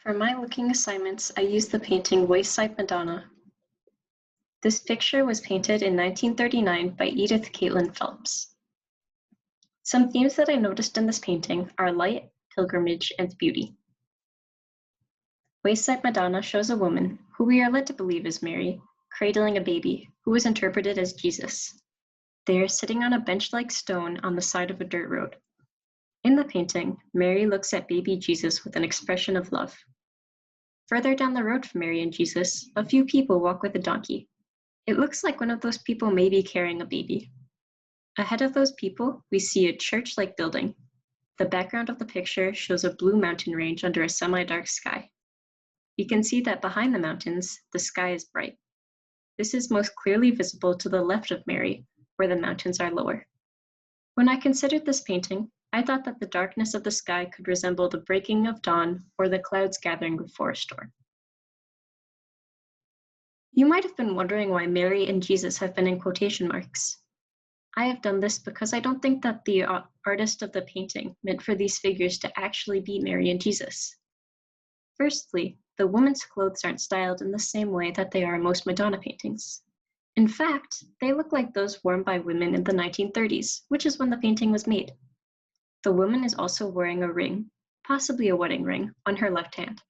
For my looking assignments, I used the painting Wayside, Madonna. This picture was painted in 1939 by Edith Caitlin Phelps. Some themes that I noticed in this painting are light, pilgrimage, and beauty. Wayside Madonna shows a woman, who we are led to believe is Mary, cradling a baby, who is interpreted as Jesus. They are sitting on a bench-like stone on the side of a dirt road. In the painting, Mary looks at baby Jesus with an expression of love. Further down the road from Mary and Jesus, a few people walk with a donkey. It looks like one of those people may be carrying a baby. Ahead of those people, we see a church-like building. The background of the picture shows a blue mountain range under a semi-dark sky. You can see that behind the mountains, the sky is bright. This is most clearly visible to the left of Mary, where the mountains are lower. When I considered this painting, I thought that the darkness of the sky could resemble the breaking of dawn or the clouds gathering before a storm. You might have been wondering why Mary and Jesus have been in quotation marks. I have done this because I don't think that the artist of the painting meant for these figures to actually be Mary and Jesus. Firstly, the woman's clothes aren't styled in the same way that they are in most Madonna paintings. In fact, they look like those worn by women in the 1930s, which is when the painting was made. The woman is also wearing a ring, possibly a wedding ring, on her left hand.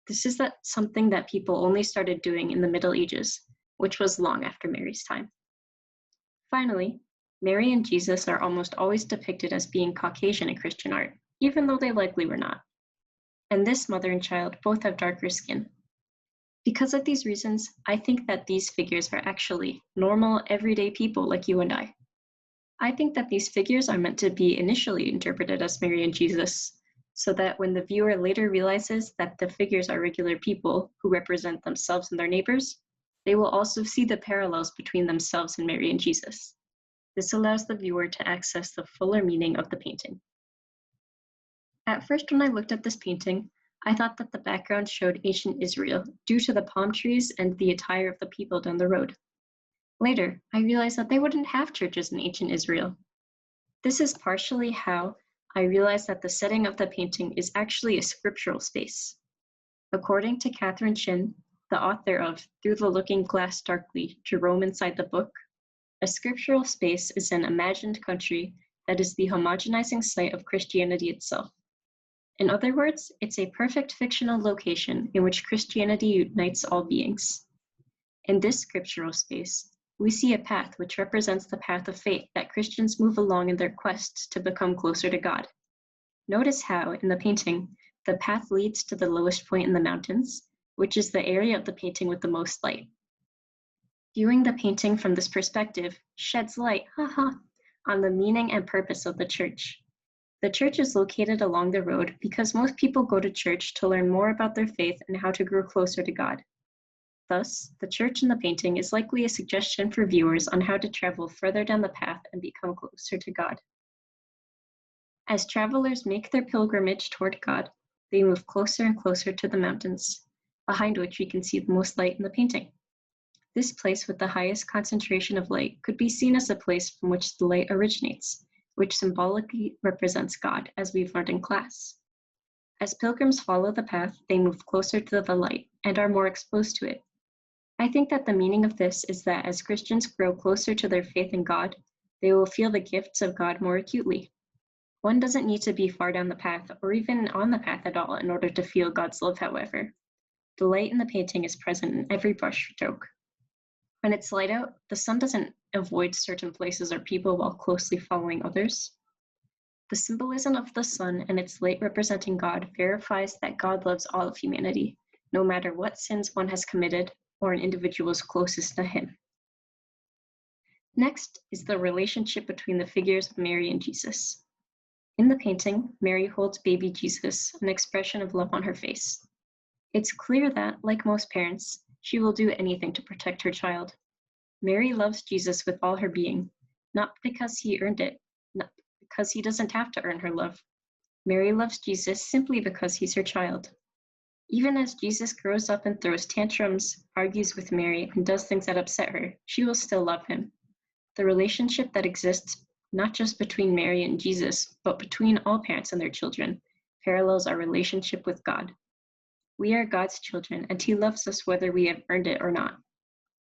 This is something that people only started doing in the Middle Ages, which was long after Mary's time. Finally, Mary and Jesus are almost always depicted as being Caucasian in Christian art, even though they likely were not. And this mother and child both have darker skin. Because of these reasons, I think that these figures are actually normal, everyday people like you and I. I think that these figures are meant to be initially interpreted as Mary and Jesus, so that when the viewer later realizes that the figures are regular people who represent themselves and their neighbors, they will also see the parallels between themselves and Mary and Jesus. This allows the viewer to access the fuller meaning of the painting. At first, when I looked at this painting, I thought that the background showed ancient Israel due to the palm trees and the attire of the people down the road. Later, I realized that they wouldn't have churches in ancient Israel. This is partially how I realized that the setting of the painting is actually a scriptural space. According to Catherine Chin, the author of Through the Looking Glass Darkly, Jerome Inside the Book, a scriptural space is an imagined country that is the homogenizing site of Christianity itself. In other words, it's a perfect fictional location in which Christianity unites all beings. In this scriptural space, we see a path which represents the path of faith that Christians move along in their quest to become closer to God. Notice how, in the painting, the path leads to the lowest point in the mountains, which is the area of the painting with the most light. Viewing the painting from this perspective sheds light, on the meaning and purpose of the church. The church is located along the road because most people go to church to learn more about their faith and how to grow closer to God. Thus, the church in the painting is likely a suggestion for viewers on how to travel further down the path and become closer to God. As travelers make their pilgrimage toward God, they move closer and closer to the mountains, behind which we can see the most light in the painting. This place with the highest concentration of light could be seen as a place from which the light originates, which symbolically represents God, as we've learned in class. As pilgrims follow the path, they move closer to the light and are more exposed to it. I think that the meaning of this is that as Christians grow closer to their faith in God, they will feel the gifts of God more acutely. One doesn't need to be far down the path or even on the path at all in order to feel God's love, however. The light in the painting is present in every brush stroke. When it's light out, the sun doesn't avoid certain places or people while closely following others. The symbolism of the sun and its light representing God verifies that God loves all of humanity, no matter what sins one has committed or an individual's closest to him. Next is the relationship between the figures of Mary and Jesus. In the painting, Mary holds baby Jesus, an expression of love on her face. It's clear that, like most parents, she will do anything to protect her child. Mary loves Jesus with all her being, not because he earned it, not because he doesn't have to earn her love. Mary loves Jesus simply because he's her child. Even as Jesus grows up and throws tantrums, argues with Mary, and does things that upset her, she will still love him. The relationship that exists not just between Mary and Jesus, but between all parents and their children, parallels our relationship with God. We are God's children, and He loves us whether we have earned it or not.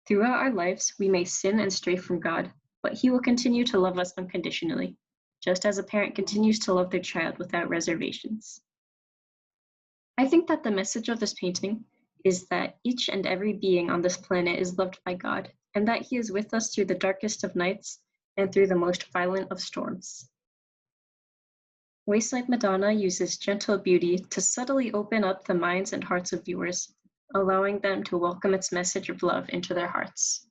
Throughout our lives, we may sin and stray from God, but He will continue to love us unconditionally, just as a parent continues to love their child without reservations. I think that the message of this painting is that each and every being on this planet is loved by God, and that He is with us through the darkest of nights and through the most violent of storms. Wayside Madonna uses gentle beauty to subtly open up the minds and hearts of viewers, allowing them to welcome its message of love into their hearts.